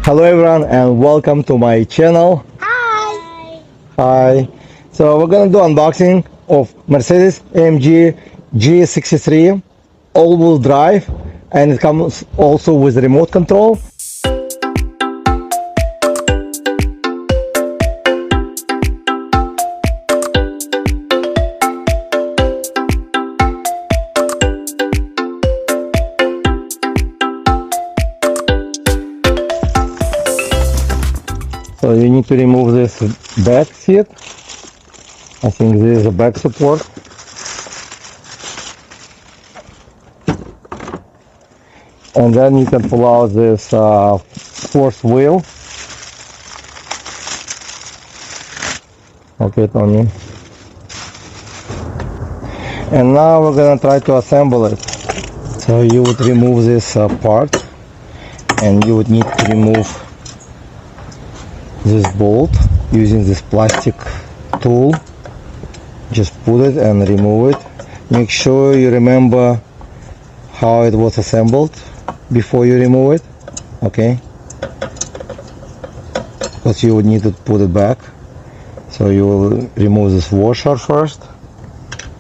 Hello everyone and welcome to my channel. Hi. Hi. So we're gonna do unboxing of Mercedes-AMG G63 all-wheel drive, and it comes also with remote control. So you need to remove this back seat. I think this is a back support. And then you can pull out this fourth wheel. Okay, Tony. And now we're gonna try to assemble it. So you would remove this part, and you would need to remove this bolt using this plastic tool. Just put it and remove it. Make sure you remember how it was assembled before you remove it, okay? Because you would need to put it back. So you will remove this washer first,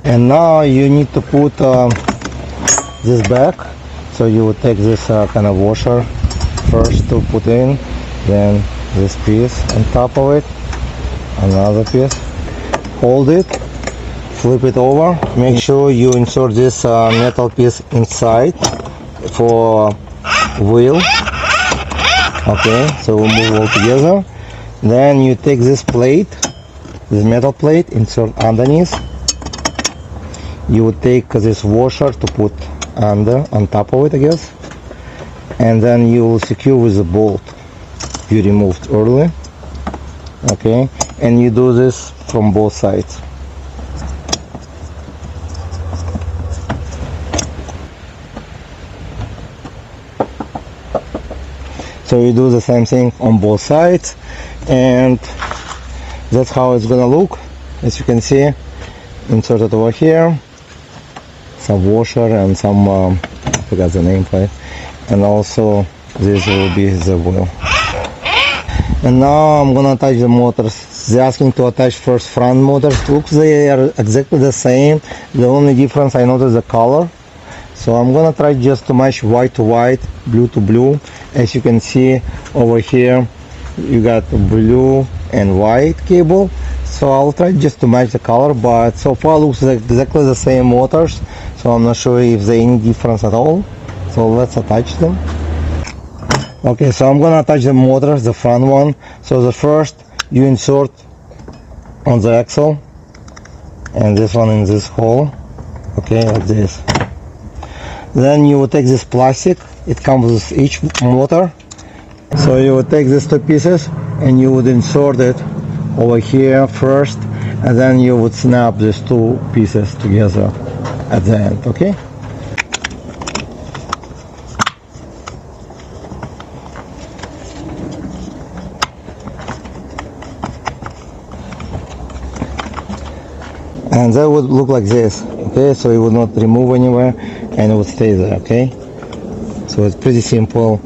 and now you need to put this back. So you would take this kind of washer first to put in, then this piece on top of it, another piece, hold it, flip it over, make sure you insert this metal piece inside for wheel. Okay, so we'll move all together. Then you take this plate, this metal plate, insert underneath. You would take this washer to put on top of it, I guess, and then you will secure with the bolt you removed earlier. Okay, and you do this from both sides. So you do the same thing on both sides, and that's how it's gonna look. As you can see, inserted over here, some washer and some I forgot the name for it, and also this will be the wheel. And now I'm gonna attach the motors. They're asking to attach first front motors. Looks they are exactly the same. The only difference I noticed the color. So I'm gonna try just to match white to white, blue to blue. As you can see over here, you got blue and white cable. So I'll try just to match the color, but so far looks like exactly the same motors. So I'm not sure if there's any difference at all. So let's attach them. Okay, so I'm gonna attach the motors, the front one. So the first you insert on the axle, and this one in this hole. Okay, like this. Then you will take this plastic. It comes with each motor. So you would take these two pieces and you would insert it over here first, and then you would snap these two pieces together at the end. Okay. And that would look like this. Okay, so it would not remove anywhere and it would stay there. Okay, so it's pretty simple,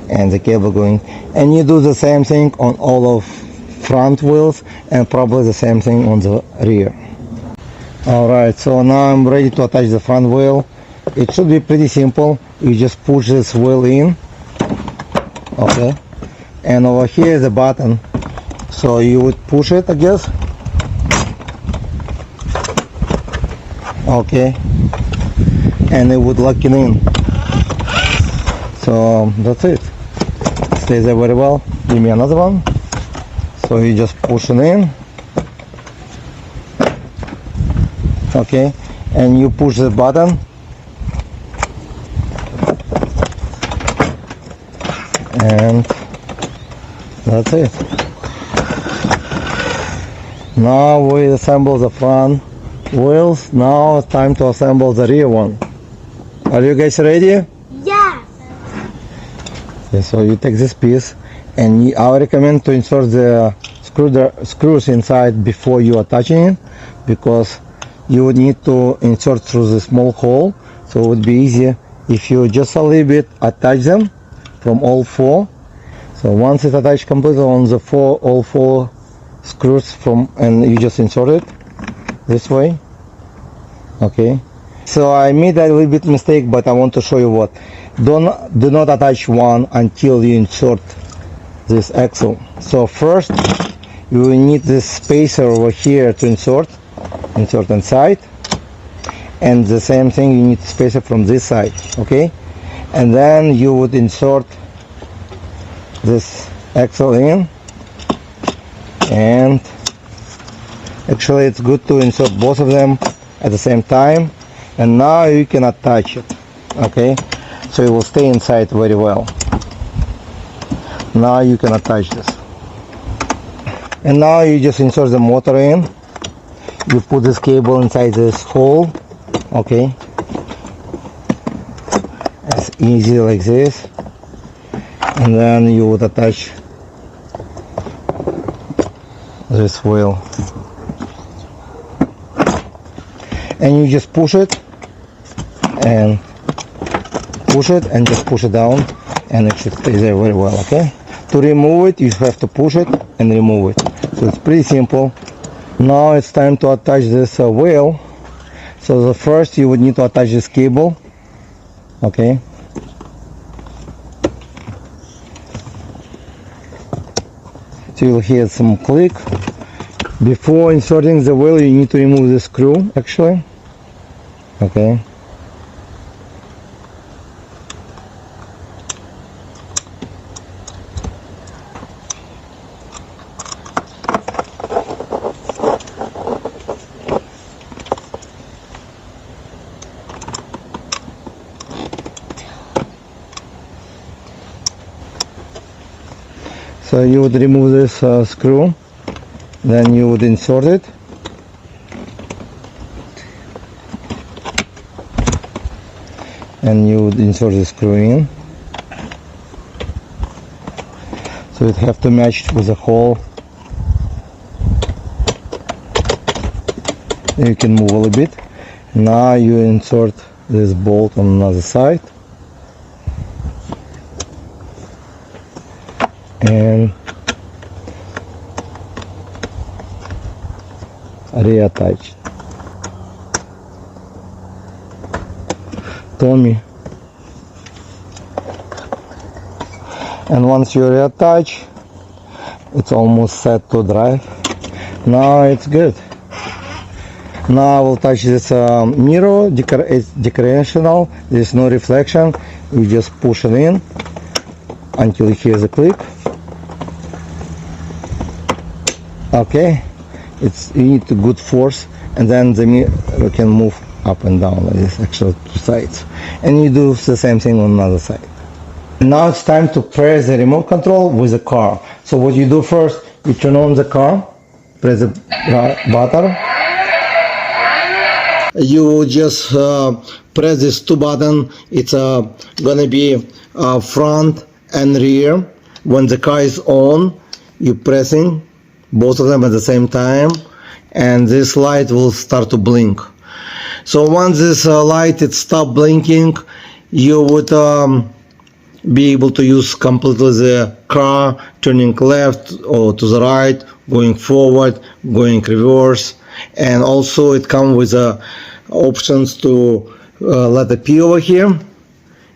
and the cable going, and you do the same thing on all of front wheels and probably the same thing on the rear. Alright, so now I'm ready to attach the front wheel. It should be pretty simple. You just push this wheel in, okay, and over here is a button, so you would push it, I guess. Okay, and it would lock it in. So that's it. Stays there very well. Give me another one. So you just push it in. Okay, and you push the button, and that's it. Now we assemble the front wheels. Now it's time to assemble the rear one. Are you guys ready? Yes. Okay, so you take this piece, and I recommend to insert the screws inside before you attaching it, because you would need to insert through the small hole. So it would be easier if you just a little bit attach them from all four. So once it's attached completely on the all four screws and you just insert it this way. Okay. So I made a little bit mistake, but I want to show you what. Do not attach one until you insert this axle. So first you will need this spacer over here to insert inside, and the same thing you need spacer from this side. Okay, and then you would insert this axle in, and actually it's good to insert both of them at the same time, and now you can attach it. Okay, so it will stay inside very well. Now you can attach this, and now you just insert the motor in. You put this cable inside this hole. Okay, it's easy like this, and then you would attach this wheel, and you just push it and just push it down, and it should stay there very well. Okay, to remove it you have to push it and remove it, so it's pretty simple. Now it's time to attach this wheel. So the first you would need to attach this cable. Okay, so you'll hear some click. Before inserting the wheel you need to remove the screw actually. Okay, so you would remove this screw, then you would insert it, and you would insert the screw in, so it have to match with the hole. You can move a little bit. Now you insert this bolt on another side, and reattach. Tommy. And once you reattach, it's almost set to drive. Now it's good. Now I will touch this mirror. It's decorational. There's no reflection. You just push it in until you hear the click. Okay, you need a good force, and then the mirror can move up and down like this, actually two sides, and you do the same thing on another side. Now it's time to press the remote control with the car. So what you do first, you turn on the car, press the button. You just press this two button. It's gonna be front and rear. When the car is on, you pressing both of them at the same time, and this light will start to blink. So once this light it stop blinking, you would be able to use completely the car, turning left or to the right, going forward, going reverse, and also it comes with options to letter P over here.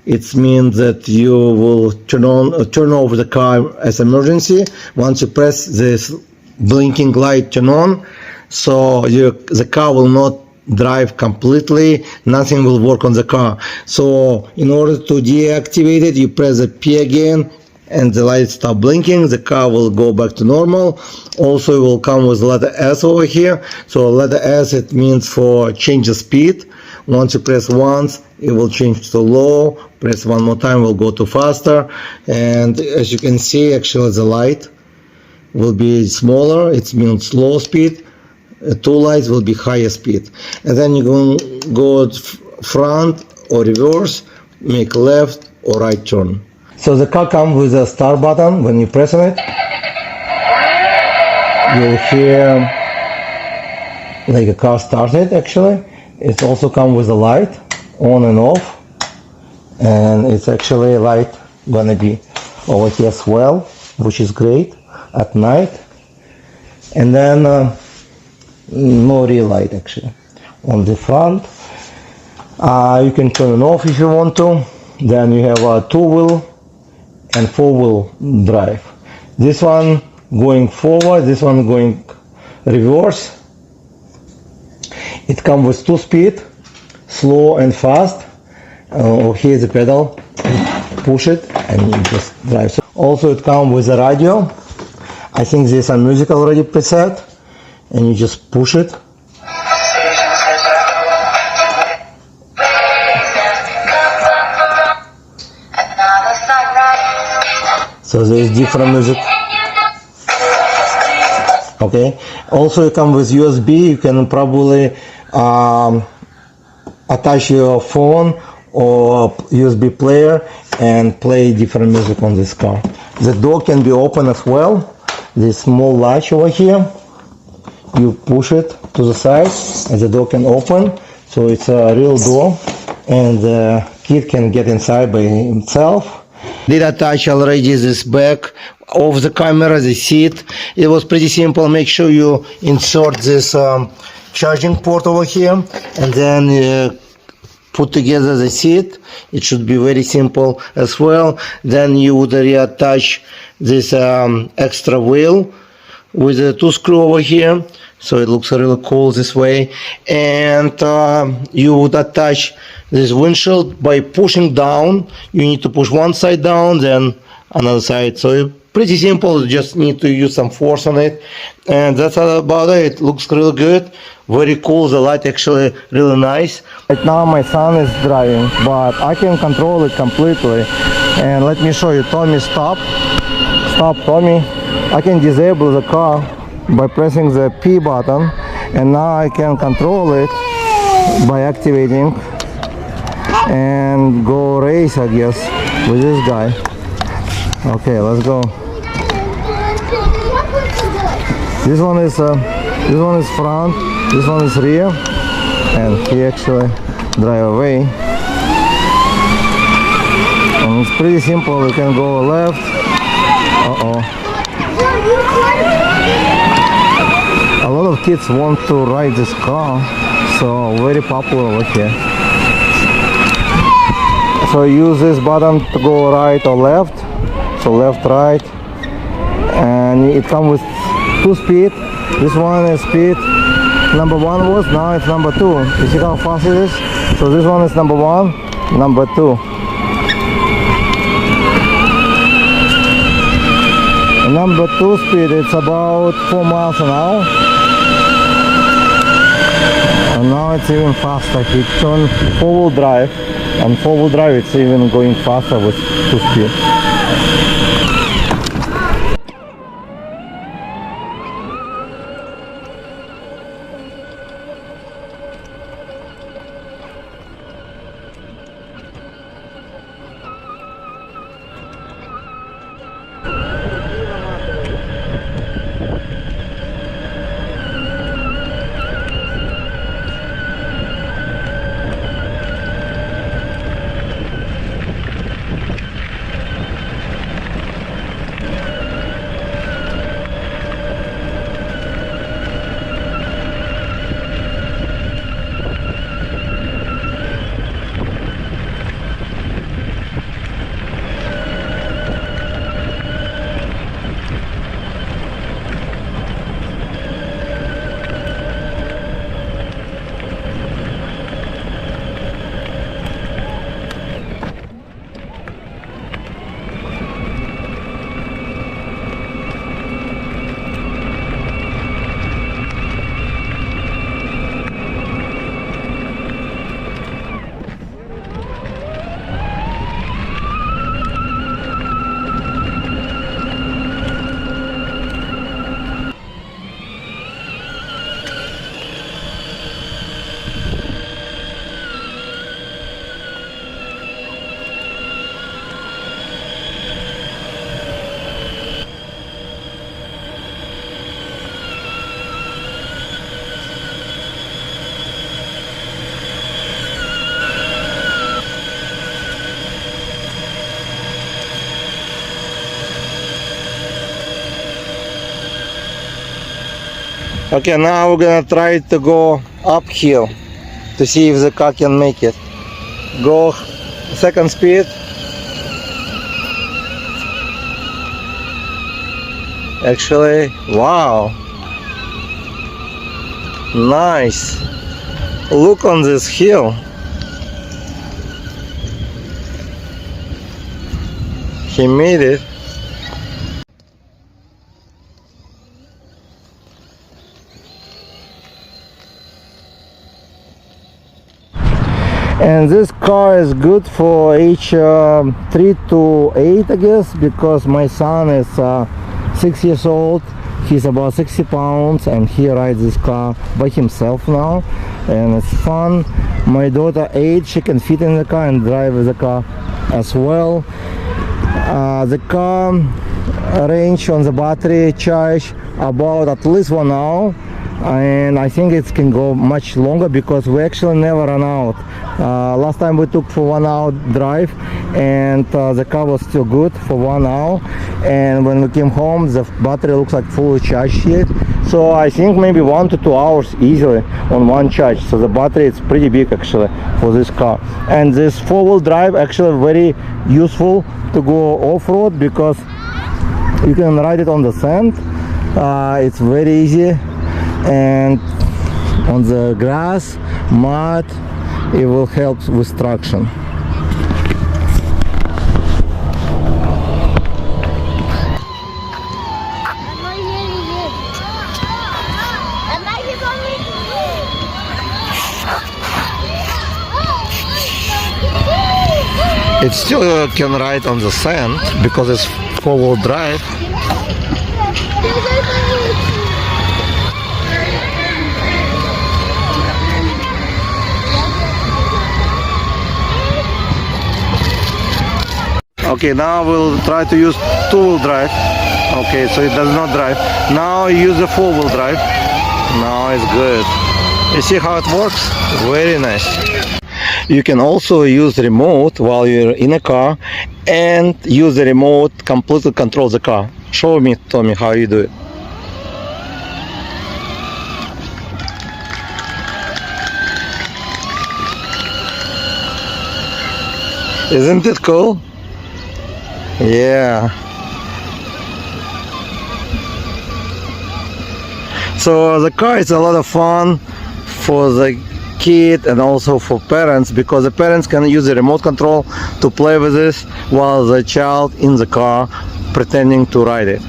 It means that you will turn off the car as emergency. Once you press this blinking light turn on, so the car will not drive completely, nothing will work on the car. So in order to deactivate it, you press the P again and the light stop blinking, the car will go back to normal. Also it will come with letter S over here. So letter S, it means for change the speed. Once you press once, it will change to low. Press one more time, will go to faster. And as you can see, actually the light will be smaller, it means slow speed. Two lights will be higher speed. And then you can go front or reverse, make left or right turn. So the car comes with a start button. When you press on it, you'll hear like a car started actually. It also comes with a light on and off, and it's actually light gonna be over here as well. which is great at night. And then no real light actually on the front. You can turn it off if you want to. Then you have a 2-wheel and 4-wheel drive. This one going forward, this one going reverse. It comes with 2 speed, slow and fast. Here's the pedal, push it and you just drive. So also it comes with a radio. I think there's a music already preset and you just push it. So there's different music. Okay. Also it comes with USB. You can probably attach your phone or USB player and play different music on this car. The door can be open as well. This small latch over here, you push it to the side and the door can open. So it's a real door and the kid can get inside by himself. Did attach already this back of the camera, the seat. It was pretty simple. Make sure you insert this charging port over here and then put together the seat. It should be very simple as well. Then you would reattach this extra wheel with the 2 screw over here, so it looks really cool this way. And you would attach this windshield by pushing down. You need to push one side down, then another side. So pretty simple. You just need to use some force on it, and that's all about it. It looks really good, very cool. The light actually really nice. Right now my son is driving, but I can control it completely. And let me show you. Tommy, stop, Tommy. I can disable the car by pressing the P button, and now I can control it by activating and go race, I guess, with this guy. Okay, let's go. This one is front, this one is rear, and he actually drive away. And it's pretty simple. We can go left. A lot of kids want to ride this car, so very popular over here. So use this button to go right or left. So left, right, and it comes with 2 speed. This one is speed number 1 was, now it's number 2. You see how fast it is? So this one is number 1, number 2. And number 2 speed, it's about 4 miles an hour. And now it's even faster. He turned 4-wheel drive, and 4-wheel drive it's even going faster with 2 speed. Okay, now we're gonna try to go uphill to see if the car can make it. Go second speed. Actually, wow, nice. Look on this hill. He made it. And this car is good for age 3 to 8, I guess, because my son is 6 years old. He's about 60 pounds and he rides this car by himself now, and it's fun. My daughter 8, she can fit in the car and drive the car as well. The car range on the battery charge about at least 1 hour, and I think it can go much longer because we actually never run out. Last time we took for 1 hour drive, and the car was still good for 1 hour, and when we came home the battery looks like fully charged yet. So I think maybe 1 to 2 hours easily on one charge. So the battery is pretty big actually for this car. And this 4-wheel drive actually very useful to go off-road because you can ride it on the sand. It's very easy, and on the grass, mud, it will help with traction. It still can ride on the sand because it's 4-wheel drive. Okay, now we'll try to use 2-wheel drive. Okay, so it does not drive. Now use the 4-wheel drive. Now it's good. You see how it works? Very nice. You can also use the remote while you're in a car and use the remote completely control the car. Show me, Tommy, how you do it. Isn't it cool? Yeah. So the car is a lot of fun for the kid and also for parents, because the parents can use the remote control to play with this while the child in the car pretending to ride it.